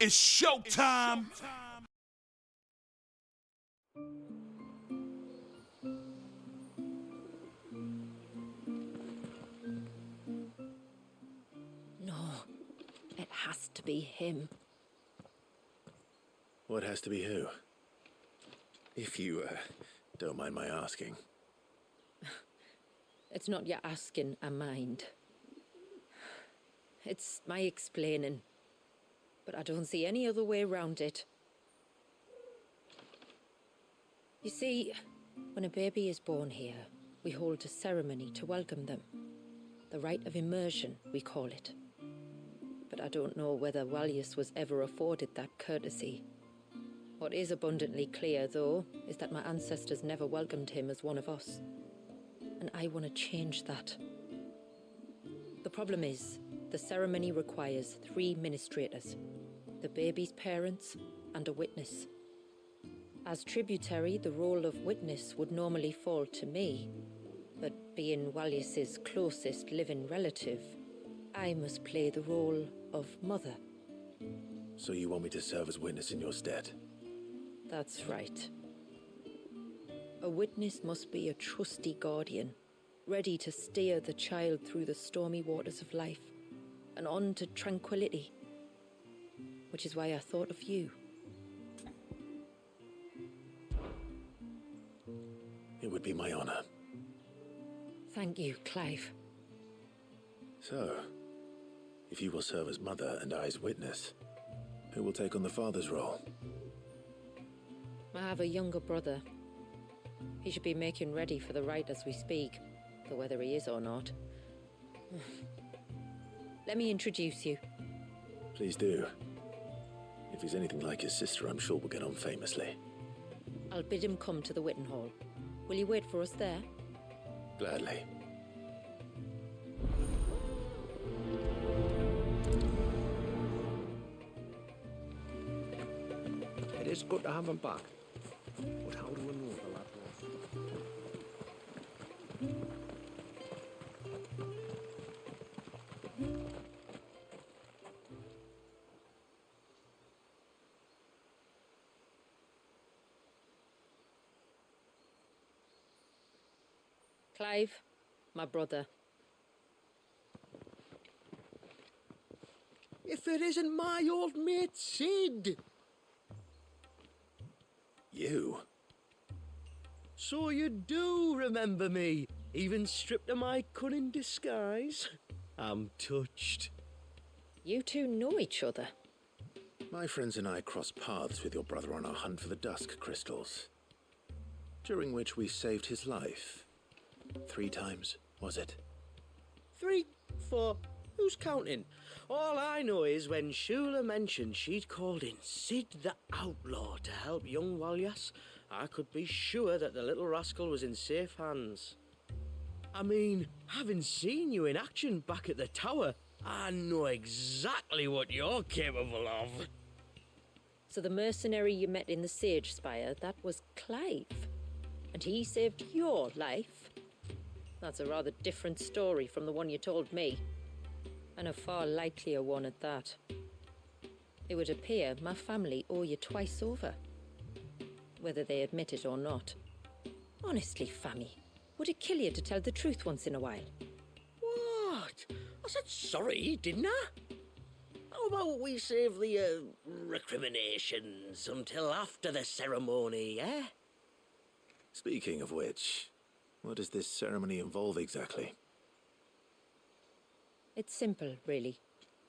It's showtime. No, it has to be him. What has to be who? If you, don't mind my asking. It's not your asking, I mind. It's my explaining. But I don't see any other way around it. You see, when a baby is born here, we hold a ceremony to welcome them. The rite of immersion, we call it. But I don't know whether Wallace was ever afforded that courtesy. What is abundantly clear, though, is that my ancestors never welcomed him as one of us. And I want to change that. The problem is, the ceremony requires 3 ministrators, the baby's parents and a witness. As tributary, the role of witness would normally fall to me, but being Wallace's closest living relative, I must play the role of mother. So you want me to serve as witness in your stead? That's right. A witness must be a trusty guardian, ready to steer the child through the stormy waters of life and on to tranquility. Which is why I thought of you. It would be my honor. Thank you, Clive. So, if you will serve as mother and I as witness, who will take on the father's role? I have a younger brother. He should be making ready for the rite as we speak, though whether he is or not. Let me introduce you. Please do. If he's anything like his sister, I'm sure we'll get on famously. I'll bid him come to the Witten Hall. Will you wait for us there? Gladly. It is good to have him back. But how do we know the lad was? Clive, my brother. If it isn't my old mate Sid! You? So you do remember me, even stripped of my cunning disguise? I'm touched. You two know each other. My friends and I crossed paths with your brother on our hunt for the dusk crystals, during which we saved his life. 3 times, was it? 3, 4, who's counting? All I know is when Shula mentioned she'd called in Sid the Outlaw to help young Wallace, I could be sure that the little rascal was in safe hands. I mean, having seen you in action back at the tower, I know exactly what you're capable of. So the mercenary you met in the Sage Spire, that was Clive. And he saved your life? That's a rather different story from the one you told me. And a far likelier one at that. It would appear my family owe you twice over. Whether they admit it or not. Honestly, Fammy, would it kill you to tell the truth once in a while? What? I said sorry, didn't I? How about we save the, recriminations until after the ceremony, eh? Speaking of which, what does this ceremony involve exactly? It's simple, really.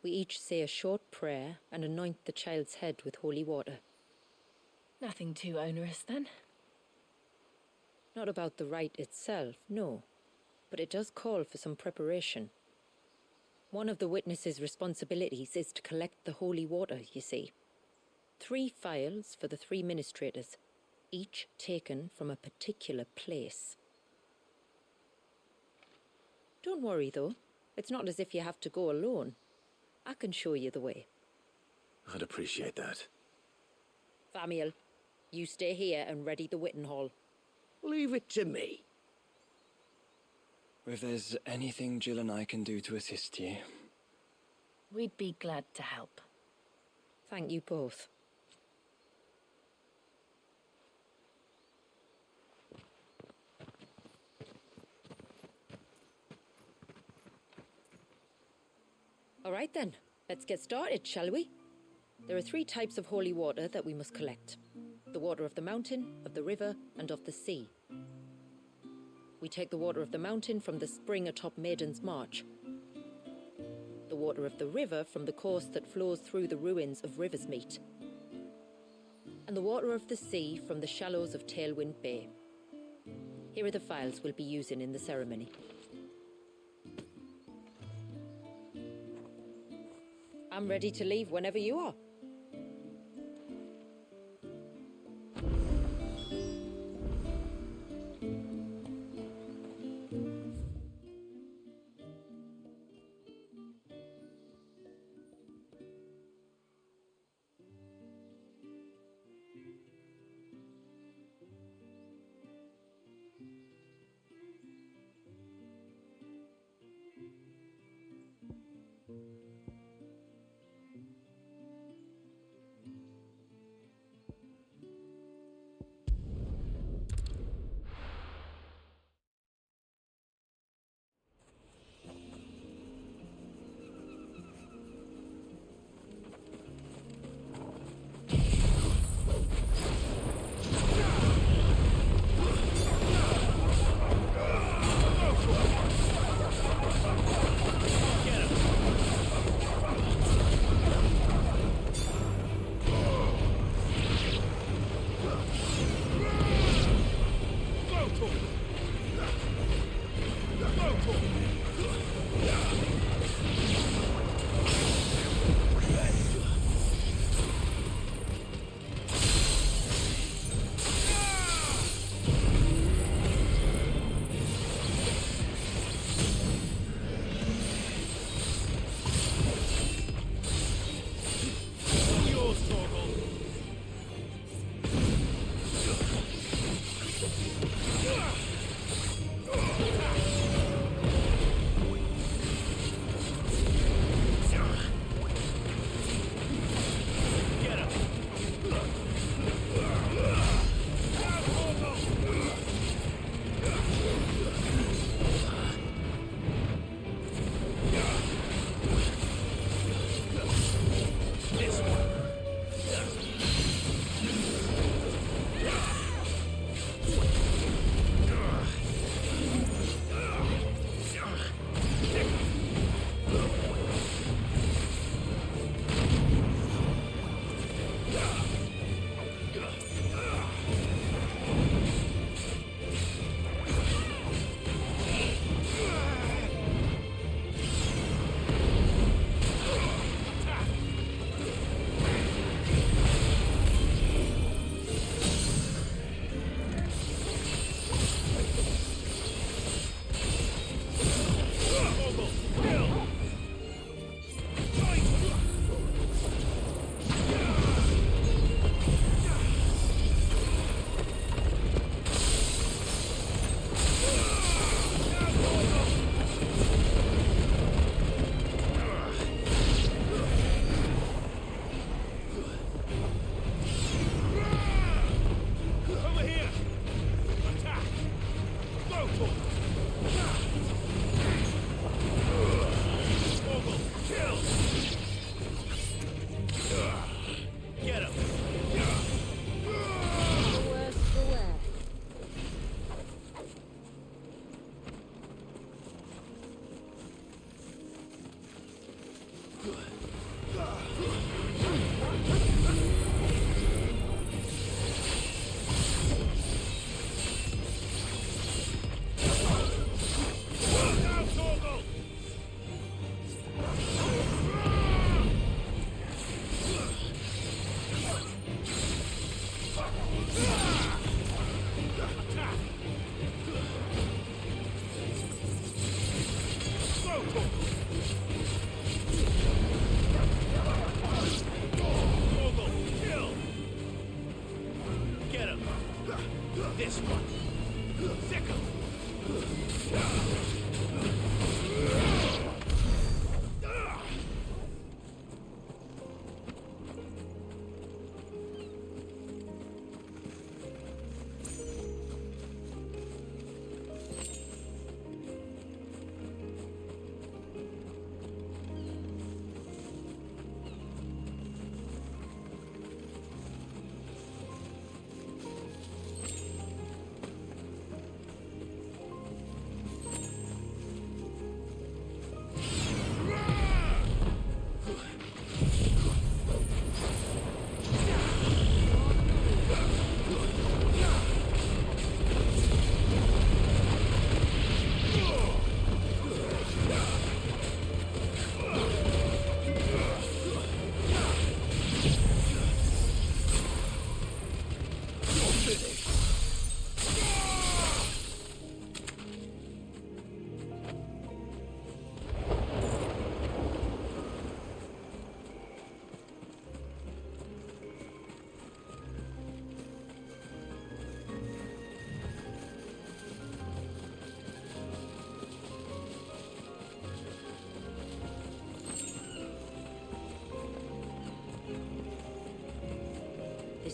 We each say a short prayer and anoint the child's head with holy water. Nothing too onerous, then? Not about the rite itself, no. But it does call for some preparation. One of the witness's responsibilities is to collect the holy water, you see. 3 phials for the 3 ministrators, each taken from a particular place. Don't worry, though. It's not as if you have to go alone. I can show you the way. I'd appreciate that. Famiel, you stay here and ready the Witten Hall. Leave it to me. If there's anything Jill and I can do to assist you. We'd be glad to help. Thank you both. All right then, let's get started, shall we? There are 3 types of holy water that we must collect. The water of the mountain, of the river, and of the sea. We take the water of the mountain from the spring atop Maiden's March. The water of the river from the course that flows through the ruins of Riversmeet. And the water of the sea from the shallows of Tailwind Bay. Here are the files we'll be using in the ceremony. I'm ready to leave whenever you are.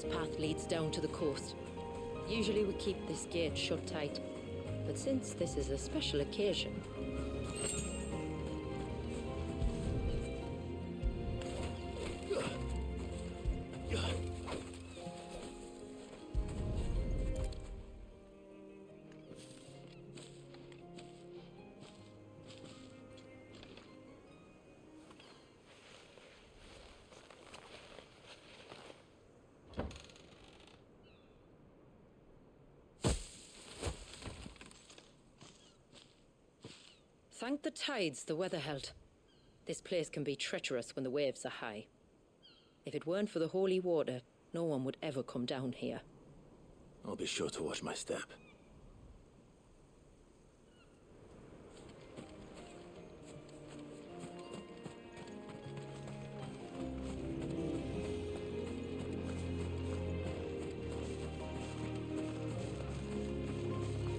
This path leads down to the coast. Usually we keep this gate shut tight, but since this is a special occasion... Thank the tides the weather held. This place can be treacherous when the waves are high. If it weren't for the holy water, no one would ever come down here. I'll be sure to watch my step.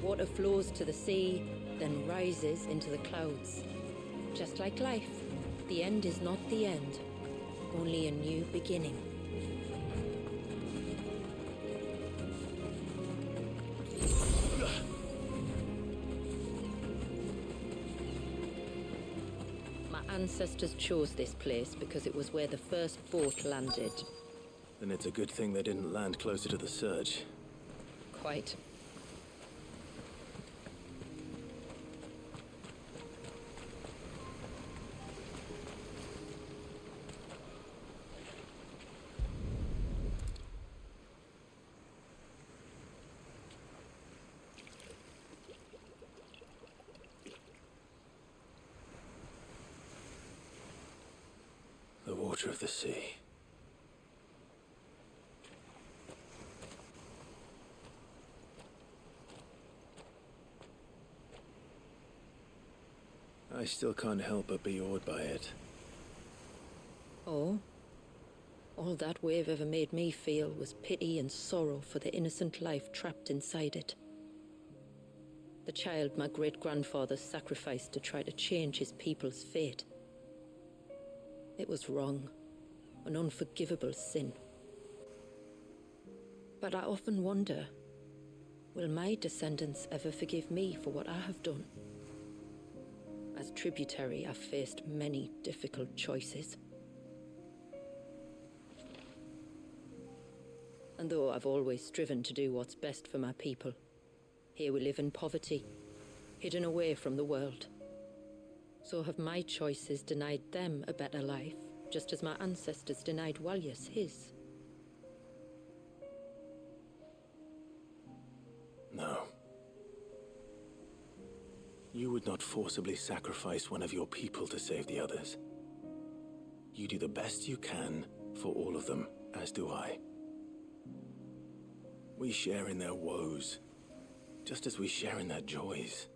Water flows to the sea, then rises into the clouds. Just like life, the end is not the end, only a new beginning. My ancestors chose this place because it was where the first boat landed. Then it's a good thing they didn't land closer to the surge. Quite. The water of the sea. I still can't help but be awed by it. Oh? All that wave ever made me feel was pity and sorrow for the innocent life trapped inside it. The child my great-grandfather sacrificed to try to change his people's fate. It was wrong, an unforgivable sin. But I often wonder, will my descendants ever forgive me for what I have done? As tributary, I've faced many difficult choices. And though I've always striven to do what's best for my people, here we live in poverty, hidden away from the world. So have my choices denied them a better life, just as my ancestors denied Walyas his? No. You would not forcibly sacrifice one of your people to save the others. You do the best you can for all of them, as do I. We share in their woes, just as we share in their joys.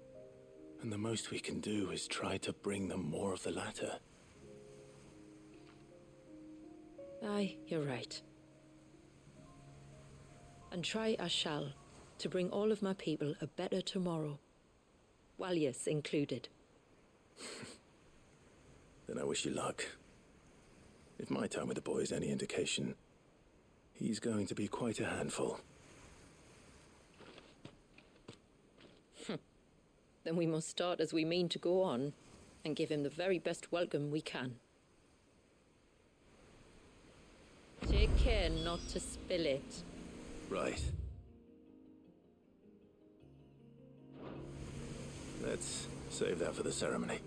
And the most we can do is try to bring them more of the latter. Aye, you're right. And try I shall, to bring all of my people a better tomorrow. Walyas included. Then I wish you luck. If my time with the boy is any indication, he's going to be quite a handful. Then we must start as we mean to go on, and give him the very best welcome we can. Take care not to spill it. Right. Let's save that for the ceremony.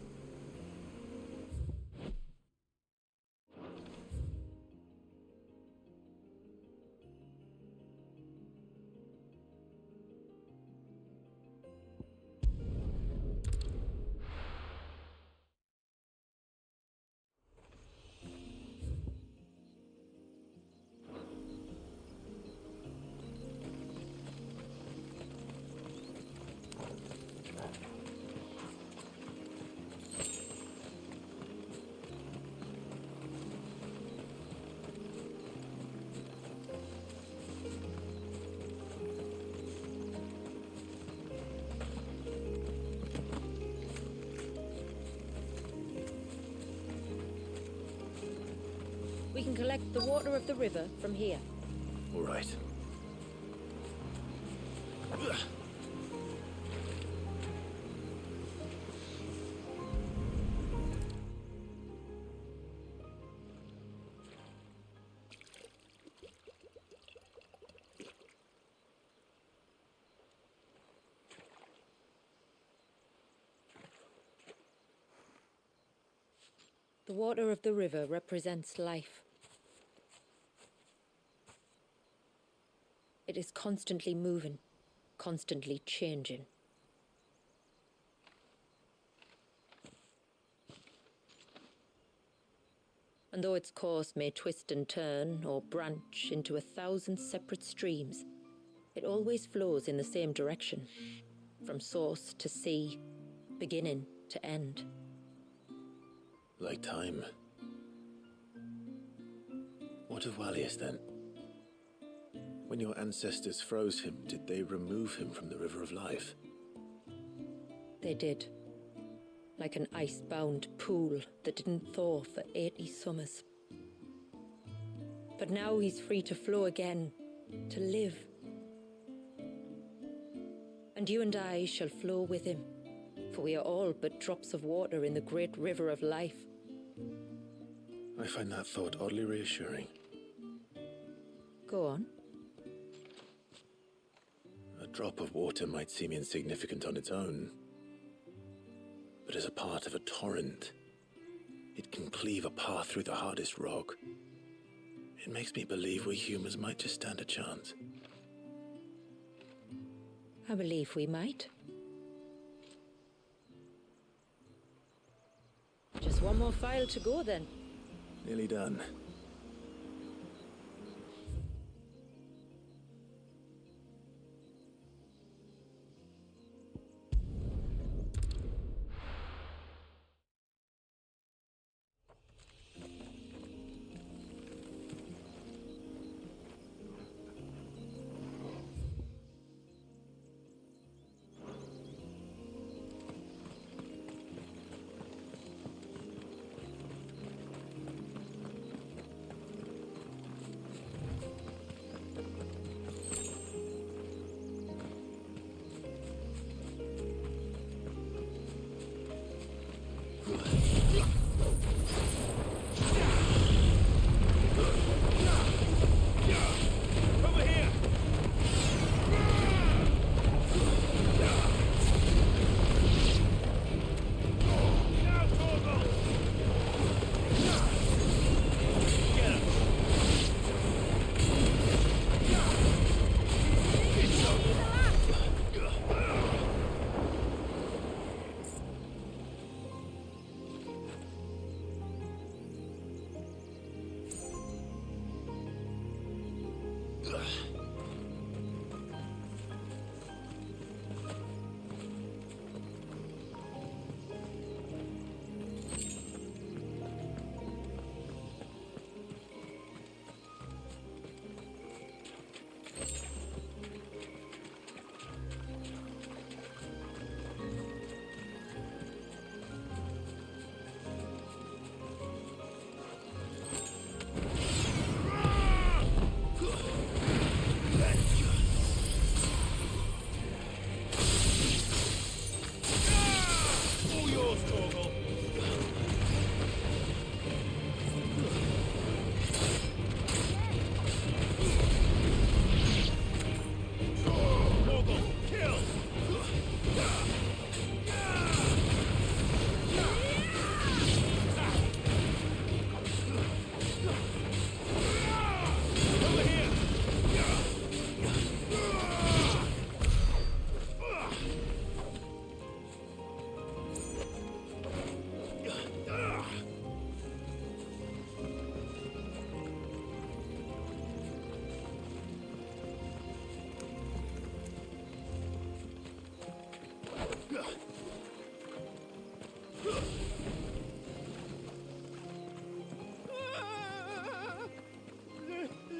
We can collect the water of the river from here. All right. The water of the river represents life. It is constantly moving, constantly changing. And though its course may twist and turn or branch into 1,000 separate streams, it always flows in the same direction, from source to sea, beginning to end. Like time. What of Wallius then? When your ancestors froze him, did they remove him from the River of Life? They did. Like an ice-bound pool that didn't thaw for 80 summers. But now he's free to flow again, to live. And you and I shall flow with him, for we are all but drops of water in the great river of life. I find that thought oddly reassuring. Go on. A drop of water might seem insignificant on its own, but as a part of a torrent, it can cleave a path through the hardest rock. It makes me believe we humans might just stand a chance. I believe we might. Just one more file to go then. Nearly done.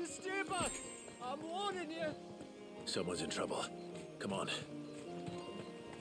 Stay back! I'm warning you! Someone's in trouble. Come on.